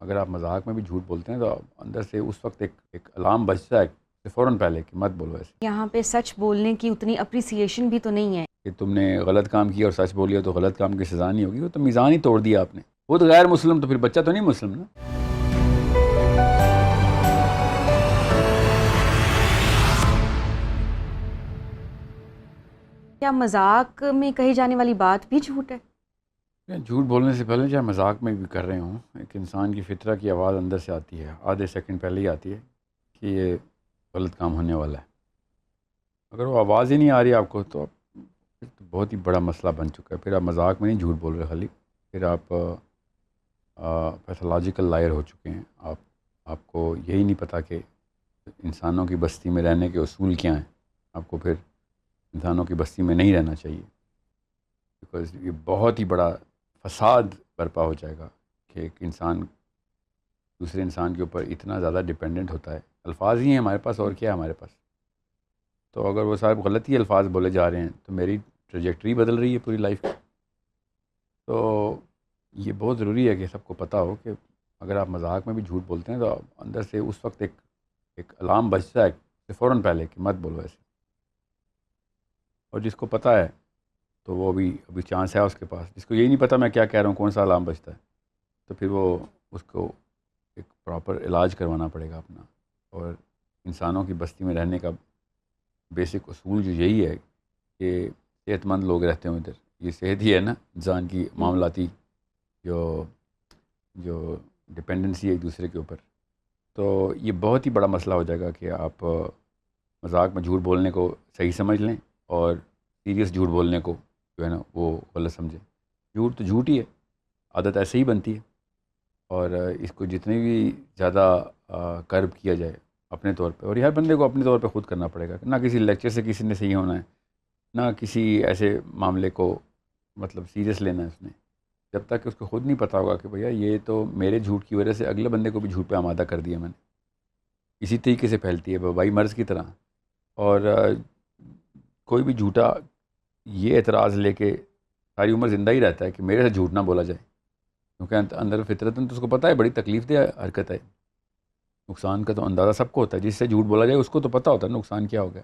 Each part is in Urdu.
اگر آپ مذاق میں بھی جھوٹ بولتے ہیں تو اندر سے اس وقت ایک الارم بجتا ہے کہ فوراً پہلے کہ مت بولو ایسے، یہاں پہ سچ بولنے کی اتنی اپریسیشن بھی تو نہیں ہے. کہ تم نے غلط کام کیا اور سچ بولیا تو غلط کام کی سزا نہیں ہوگی. وہ تو میزان ہی توڑ دیا آپ نے. وہ تو غیر مسلم، تو پھر بچہ تو نہیں مسلم نا. کیا مذاق میں کہی جانے والی بات بھی جھوٹ ہے؟ جھوٹ بولنے سے پہلے چاہے مذاق میں بھی کر رہے ہوں، ایک انسان کی فطرہ کی آواز اندر سے آتی ہے، آدھے سیکنڈ پہلے ہی آتی ہے کہ یہ غلط کام ہونے والا ہے. اگر وہ آواز ہی نہیں آ رہی آپ کو تو پھر تو بہت ہی بڑا مسئلہ بن چکا ہے. پھر آپ مذاق میں نہیں جھوٹ بول رہے خالی، پھر آپ پیتھولوجیکل لائر ہو چکے ہیں. آپ کو یہی نہیں پتہ کہ انسانوں کی بستی میں رہنے کے اصول کیا ہیں. آپ کو پھر انسانوں کی بستی میں نہیں رہنا چاہیے، بیکاز یہ بہت ہی بڑا فساد برپا ہو جائے گا کہ ایک انسان دوسرے انسان کے اوپر اتنا زیادہ ڈپینڈنٹ ہوتا ہے. الفاظ ہی ہیں ہمارے پاس، اور کیا ہے ہمارے پاس. تو اگر وہ صاحب غلط ہی الفاظ بولے جا رہے ہیں تو میری ٹریجیکٹری بدل رہی ہے پوری لائف کی. تو یہ بہت ضروری ہے کہ سب کو پتہ ہو کہ اگر آپ مذاق میں بھی جھوٹ بولتے ہیں تو اندر سے اس وقت ایک الارم بجتا ہے کہ فوراً پہلے کہ مت بولو ایسے. اور جس کو پتہ ہے تو وہ ابھی چانس ہے اس کے پاس. جس کو یہی نہیں پتہ میں کیا کہہ رہا ہوں، کون سا الارم بجتا ہے، تو پھر وہ اس کو ایک پراپر علاج کروانا پڑے گا اپنا. اور انسانوں کی بستی میں رہنے کا بیسک اصول جو یہی ہے کہ صحت مند لوگ رہتے ہوں ادھر. یہ صحت ہی ہے نا انسان کی معاملاتی جو ڈپینڈنسی ہے ایک دوسرے کے اوپر. تو یہ بہت ہی بڑا مسئلہ ہو جائے گا کہ آپ مذاق میں جھوٹ بولنے کو صحیح سمجھ لیں اور سیریس جھوٹ بولنے کو جو ہے نا وہ غلط سمجھیں. جھوٹ تو جھوٹ ہی ہے، عادت ایسے ہی بنتی ہے. اور اس کو جتنے بھی زیادہ کرب کیا جائے اپنے طور پہ، اور یہ ہر بندے کو اپنے طور پہ خود کرنا پڑے گا. نہ کسی لیکچر سے کسی نے صحیح ہونا ہے، نہ کسی ایسے معاملے کو مطلب سیریس لینا ہے اس نے، جب تک کہ اس کو خود نہیں پتہ ہوگا کہ بھیا یہ تو میرے جھوٹ کی وجہ سے اگلے بندے کو بھی جھوٹ پہ آمادہ کر دیا میں نے. اسی طریقے سے پھیلتی ہے وبائی مرض کی طرح. اور کوئی بھی جھوٹا یہ اعتراض لے کے ساری عمر زندہ ہی رہتا ہے کہ میرے سے جھوٹ نہ بولا جائے، کیونکہ اندر فطرتاً تو اس کو پتہ ہے بڑی تکلیف دہ حرکت ہے. نقصان کا تو اندازہ سب کو ہوتا ہے، جس سے جھوٹ بولا جائے اس کو تو پتہ ہوتا ہے نقصان کیا ہو گیا.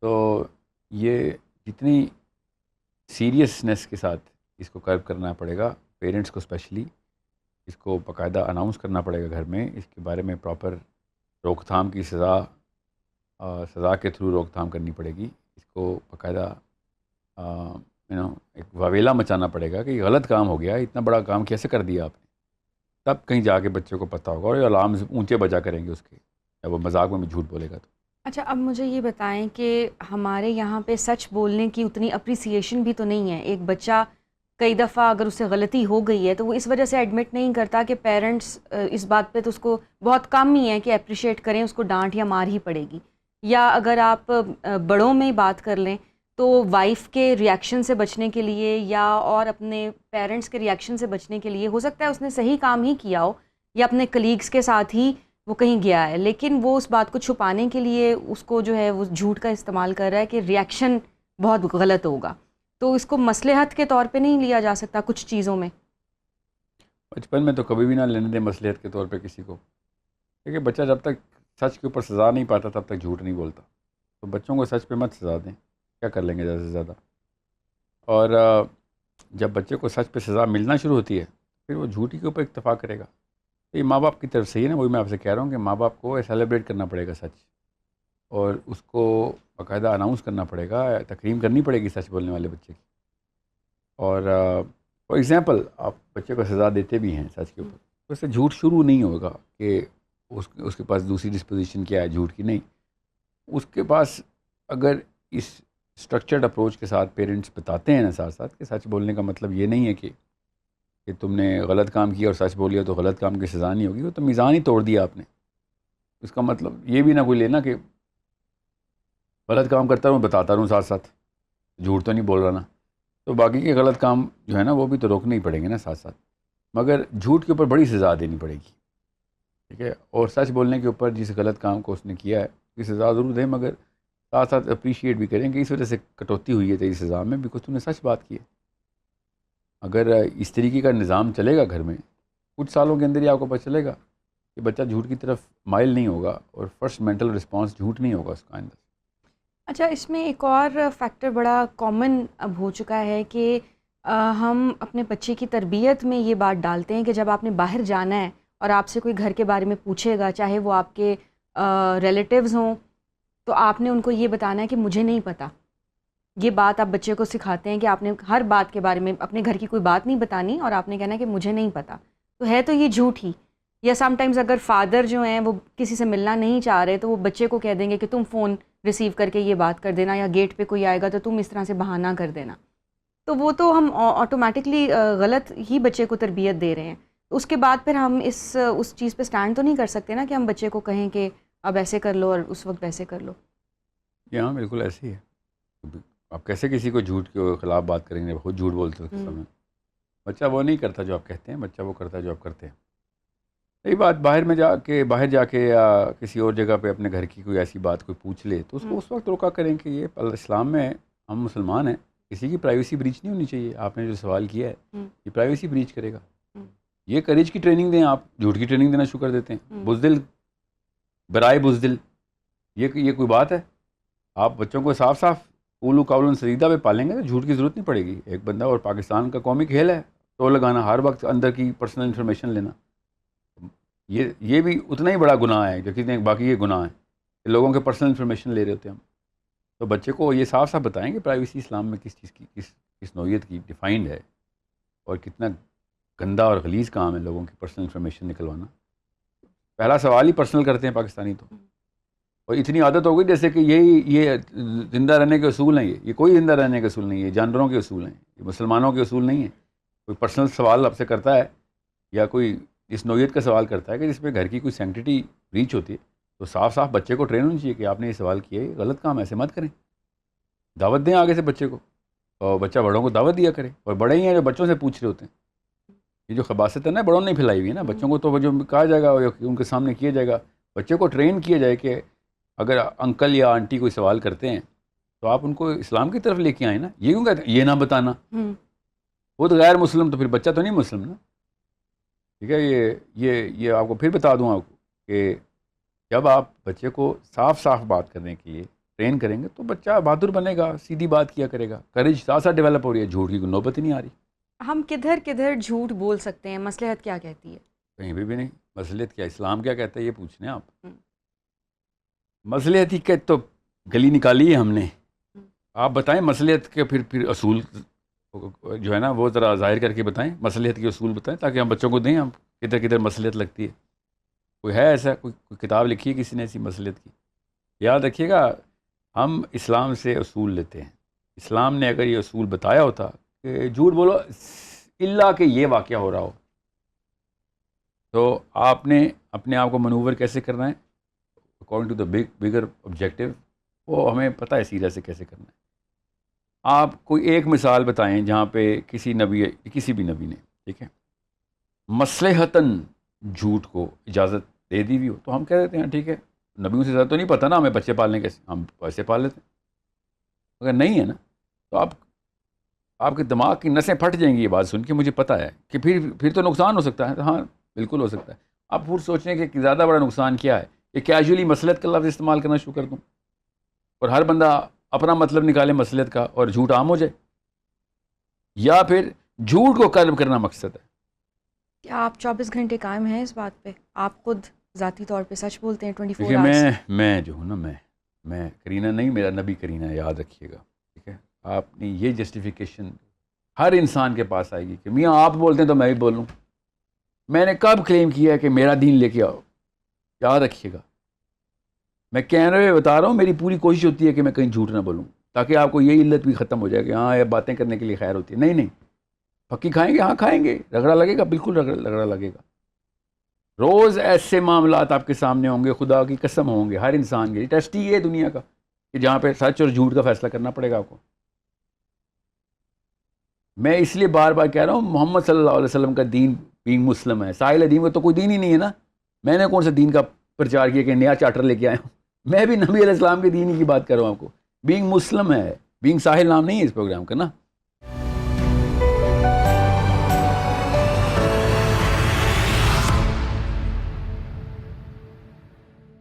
تو یہ جتنی سیریسنس کے ساتھ اس کو کرب کرنا پڑے گا، پیرنٹس کو اسپیشلی اس کو باقاعدہ اناؤنس کرنا پڑے گا گھر میں. اس کے بارے میں پراپر روک تھام کی سزا کے تھرو روک تھام کرنی پڑے گی. اس کو باقاعدہ ایک واویلا مچانا پڑے گا کہ یہ غلط کام ہو گیا، اتنا بڑا کام کیسے کر دیا آپ نے. تب کہیں جا کے بچے کو پتہ ہوگا، اور یہ الارم اونچے بجا کریں گے اس کے، جب وہ مذاق میں بھی جھوٹ بولے گا تو. اچھا، اب مجھے یہ بتائیں کہ ہمارے یہاں پہ سچ بولنے کی اتنی اپریسیشن بھی تو نہیں ہے. ایک بچہ کئی دفعہ اگر اس سے غلطی ہو گئی ہے تو وہ اس وجہ سے ایڈمٹ نہیں کرتا کہ پیرنٹس اس بات پہ تو اس کو بہت کم ہی ہے کہ اپریشیٹ کریں، اس کو ڈانٹ یا مار ہی پڑے گی. یا اگر آپ بڑوں میں بات کر لیں تو وائف کے ریاکشن سے بچنے کے لیے یا اور اپنے پیرنٹس کے ریاکشن سے بچنے کے لیے، ہو سکتا ہے اس نے صحیح کام ہی کیا ہو یا اپنے کلیگز کے ساتھ ہی وہ کہیں گیا ہے، لیکن وہ اس بات کو چھپانے کے لیے اس کو جو ہے وہ جھوٹ کا استعمال کر رہا ہے کہ ریاکشن بہت غلط ہوگا. تو اس کو مصلحت کے طور پہ نہیں لیا جا سکتا کچھ چیزوں میں؟ بچپن میں تو کبھی بھی نہ لینے دیں مصلحت کے طور پہ کسی کو، کیونکہ بچہ جب تک سچ کے اوپر سزا نہیں پاتا تب تک جھوٹ نہیں بولتا. تو بچوں کو سچ پہ مت سزا دیں، کیا کر لیں گے زیادہ سے زیادہ. اور جب بچے کو سچ پہ سزا ملنا شروع ہوتی ہے پھر وہ جھوٹی کے اوپر اکتفا کرے گا. تو یہ ماں باپ کی طرف سے ہی ہے نا، وہی میں آپ سے کہہ رہا ہوں کہ ماں باپ کو سیلیبریٹ کرنا پڑے گا سچ، اور اس کو باقاعدہ اناؤنس کرنا پڑے گا، تکریم کرنی پڑے گی سچ بولنے والے بچے کی. اور فار ایگزامپل آپ بچے کو سزا دیتے بھی ہیں سچ کے اوپر، تو اس سے جھوٹ شروع نہیں ہوگا کہ اس کے پاس دوسری ڈسپوزیشن کیا ہے جھوٹ کی. نہیں، اس کے پاس اگر اس اسٹرکچرڈ اپروچ کے ساتھ پیرنٹس بتاتے ہیں نا ساتھ ساتھ کہ سچ بولنے کا مطلب یہ نہیں ہے کہ تم نے غلط کام کیا اور سچ بولیا تو غلط کام کی سزا نہیں ہوگی، وہ تو میزان ہی توڑ دیا آپ نے. اس کا مطلب یہ بھی نہ کوئی لینا کہ غلط کام کرتا رہوں بتاتا رہوں ساتھ ساتھ، جھوٹ تو نہیں بول رہا نا. تو باقی کے غلط کام جو ہے نا وہ بھی تو روکنے ہی پڑیں گے نا ساتھ ساتھ، مگر جھوٹ کے اوپر بڑی سزا دینی پڑے گی، ٹھیک ہے. اور سچ بولنے کے اوپر جس غلط کام کو اس نے کیا ہے اس کی سزا ضرور دیں، مگر ساتھ ساتھ اپریشیٹ بھی کریں کہ اس وجہ سے کٹوتی ہوئی ہے تیری سزا میں، بیکاز تم نے سچ بات کی ہے. اگر اس طریقے کا نظام چلے گا گھر میں کچھ سالوں کے اندر ہی آپ کو پتہ چلے گا کہ بچہ جھوٹ کی طرف مائل نہیں ہوگا اور فرسٹ مینٹل رسپانس جھوٹ نہیں ہوگا اس کا اندر. اچھا، اس میں ایک اور فیکٹر بڑا کامن اب ہو چکا ہے کہ ہم اپنے بچے کی تربیت میں یہ بات ڈالتے ہیں کہ جب آپ نے باہر جانا ہے اور آپ سے کوئی گھر کے بارے میں پوچھے گا، چاہے وہ آپ کے ریلیٹیوز ہوں، تو آپ نے ان کو یہ بتانا ہے کہ مجھے نہیں پتہ. یہ بات آپ بچے کو سکھاتے ہیں کہ آپ نے ہر بات کے بارے میں اپنے گھر کی کوئی بات نہیں بتانی اور آپ نے کہنا ہے کہ مجھے نہیں پتہ. تو ہے تو یہ جھوٹ ہی. یا سم ٹائمز اگر فادر جو ہیں وہ کسی سے ملنا نہیں چاہ رہے تو وہ بچے کو کہہ دیں گے کہ تم فون ریسیو کر کے یہ بات کر دینا، یا گیٹ پہ کوئی آئے گا تو تم اس طرح سے بہانہ کر دینا. تو وہ تو ہم آٹومیٹکلی غلط ہی بچے کو تربیت دے رہے ہیں. اس کے بعد پھر ہم اس چیز پہ سٹینڈ تو نہیں کر سکتے نا کہ ہم بچے کو کہیں کہ اب ایسے کر لو اور اس وقت ویسے کر لو. یہ ہاں بالکل ایسے ہی ہے. آپ کیسے کسی کو جھوٹ کے خلاف بات کریں گے؟ خود جھوٹ بولتے ہو اس سمے. بچہ وہ نہیں کرتا جو آپ کہتے ہیں، بچہ وہ کرتا ہے جو آپ کرتے ہیں. یہی بات باہر جا کے یا کسی اور جگہ پہ اپنے گھر کی کوئی ایسی بات کوئی پوچھ لے تو اس کو اس وقت روکا کریں کہ یہ اسلام میں ہم مسلمان ہیں، کسی کی پرائیویسی بریچ نہیں ہونی چاہیے. آپ نے جو سوال کیا ہے یہ پرائیویسی بریچ کرے گا. یہ کریج کی ٹریننگ دیں، آپ جھوٹ کی ٹریننگ دینا شروع کر دیتے ہیں. بزدل برائے بزدل، یہ کوئی بات ہے؟ آپ بچوں کو صاف صاف اولو قول سدیدہ پہ پالیں گے تو جھوٹ کی ضرورت نہیں پڑے گی. ایک بندہ اور پاکستان کا قومی کھیل ہے ٹول لگانا، ہر وقت اندر کی پرسنل انفارمیشن لینا. یہ بھی اتنا ہی بڑا گناہ ہے جو کہ باقی یہ گناہ ہے کہ لوگوں کے پرسنل انفارمیشن لے رہے ہوتے ہیں ہم. تو بچے کو یہ صاف صاف بتائیں کہ پرائیویسی اسلام میں کس چیز کی کس نوعیت کی ڈیفائنڈ ہے اور کتنا گندا اور غلیظ کام ہے لوگوں کی پرسنل انفارمیشن نکلوانا. پہلا سوال ہی پرسنل کرتے ہیں پاکستانی تو. اور اتنی عادت ہو گئی جیسے کہ یہ زندہ رہنے کے اصول ہیں. یہ کوئی زندہ رہنے کے اصول نہیں ہے، یہ جانوروں کے اصول ہیں، یہ مسلمانوں کے اصول نہیں ہیں. کوئی پرسنل سوال آپ سے کرتا ہے یا کوئی اس نوعیت کا سوال کرتا ہے کہ جس میں گھر کی کوئی سینکٹیٹی ریچ ہوتی ہے تو صاف صاف بچے کو ٹرین ہونی چاہیے کہ آپ نے یہ سوال کیا ہے، غلط کام ایسے مت کریں. دعوت دیں آگے سے بچے کو، اور بچہ بڑوں کو دعوت دیا کرے. اور بڑے ہی ہیں جو بچوں سے پوچھ رہے ہوتے ہیں. یہ جو خباثت ہے نا بڑوں نے پھیلائی ہوئی ہے نا، بچوں کو تو جو کہا جائے گا ان کے سامنے کیا جائے گا. بچے کو ٹرین کیا جائے کہ اگر انکل یا آنٹی کوئی سوال کرتے ہیں تو آپ ان کو اسلام کی طرف لے کے آئیں نا. یہ کیوں کہتے ہیں یہ نہ بتانا؟ وہ تو غیر مسلم، تو پھر بچہ تو نہیں مسلم نا. ٹھیک ہے، یہ آپ کو پھر بتا دوں آپ کو کہ جب آپ بچے کو صاف صاف بات کرنے کے لیے ٹرین کریں گے تو بچہ بہادر بنے گا، سیدھی بات کیا کرے گا. کریج ساتھ ساتھ ڈیولپ ہو رہی ہے، جھوٹ کی کوئی نوبت ہی نہیں آ رہی. ہم کدھر کدھر جھوٹ بول سکتے ہیں؟ مصلحت کیا کہتی ہے؟ کہیں بھی نہیں. مصلحت کیا، اسلام کیا کہتا ہے یہ پوچھنے آپ. مصلحت ہی کہ تو گلی نکالی ہے ہم نے. آپ بتائیں مصلحت کے پھر اصول جو ہے نا وہ ذرا ظاہر کر کے بتائیں. مصلحت کے اصول بتائیں تاکہ ہم بچوں کو دیں ہم کدھر کدھر مصلحت لگتی ہے. کوئی ہے ایسا، کوئی کتاب لکھی ہے کسی نے ایسی مصلحت کی؟ یاد رکھیے گا ہم اسلام سے اصول لیتے ہیں. اسلام نے اگر یہ اصول بتایا ہوتا کہ جھوٹ بولو الا کہ یہ واقعہ ہو رہا ہو، تو آپ نے اپنے آپ کو منور کیسے کرنا ہے according to the bigger objective, وہ ہمیں پتہ ہے سیرت سے کیسے کرنا ہے. آپ کوئی ایک مثال بتائیں جہاں پہ کسی بھی نبی نے ٹھیک ہے مصلحتاً جھوٹ کو اجازت دے دی بھی ہو تو ہم کہہ دیتے ہیں ٹھیک ہے. نبیوں سے زیادہ تو نہیں پتہ نا ہمیں بچے پالنے کیسے، ہم ویسے پال لیتے ہیں. اگر نہیں ہے نا تو آپ کے دماغ کی نسیں پھٹ جائیں گی یہ بات سن کے. مجھے پتہ ہے کہ پھر تو نقصان ہو سکتا ہے. ہاں بالکل ہو سکتا ہے. آپ پھر سوچیں کہ زیادہ بڑا نقصان کیا ہے کہ کیجولی مصلحت کا لفظ استعمال کرنا شروع کر دوں اور ہر بندہ اپنا مطلب نکالے مصلحت کا اور جھوٹ عام ہو جائے، یا پھر جھوٹ کو قلب کرنا مقصد ہے. کیا آپ 24 گھنٹے قائم ہیں اس بات پہ؟ آپ خود ذاتی طور پہ سچ بولتے ہیں 24 دیکھیے آورس؟ میں جو ہوں نا میں کرینہ نہیں، میرا نبی کرینہ ہے، یاد رکھیے گا. ٹھیک ہے، آپ نے یہ جسٹیفیکیشن ہر انسان کے پاس آئے گی کہ میاں آپ بولتے ہیں تو میں بھی بولوں. میں نے کب کلیم کیا ہے کہ میرا دین لے کے آؤ؟ یاد رکھیے گا میں کہنے میں بتا رہا ہوں، میری پوری کوشش ہوتی ہے کہ میں کہیں جھوٹ نہ بولوں تاکہ آپ کو یہ علت بھی ختم ہو جائے کہ ہاں یہ باتیں کرنے کے لیے خیر ہوتی ہے. نہیں پکی کھائیں گے، ہاں کھائیں گے. رگڑا لگے گا، بالکل رگڑا لگے گا. روز ایسے معاملات آپ کے سامنے ہوں گے، خدا کی قسم ہوں گے ہر انسان کے. ٹیسٹ ہی ہے دنیا کا کہ جہاں پہ سچ اور جھوٹ کا فیصلہ کرنا پڑے گا آپ کو. میں اس لیے بار بار کہہ رہا ہوں محمد صلی اللہ علیہ وسلم کا دین بینگ مسلم ہے. ساحل دین کا تو کوئی دین ہی نہیں ہے نا. میں نے کون سا دین کا پرچار کیا کہ نیا چارٹر لے کے آیا ہوں؟ میں بھی نبی علیہ السلام کے دین ہی کی بات کر رہا ہوں آپ کو. بینگ مسلم ہے، بینگ ساحل نام نہیں ہے اس پروگرام کا نا.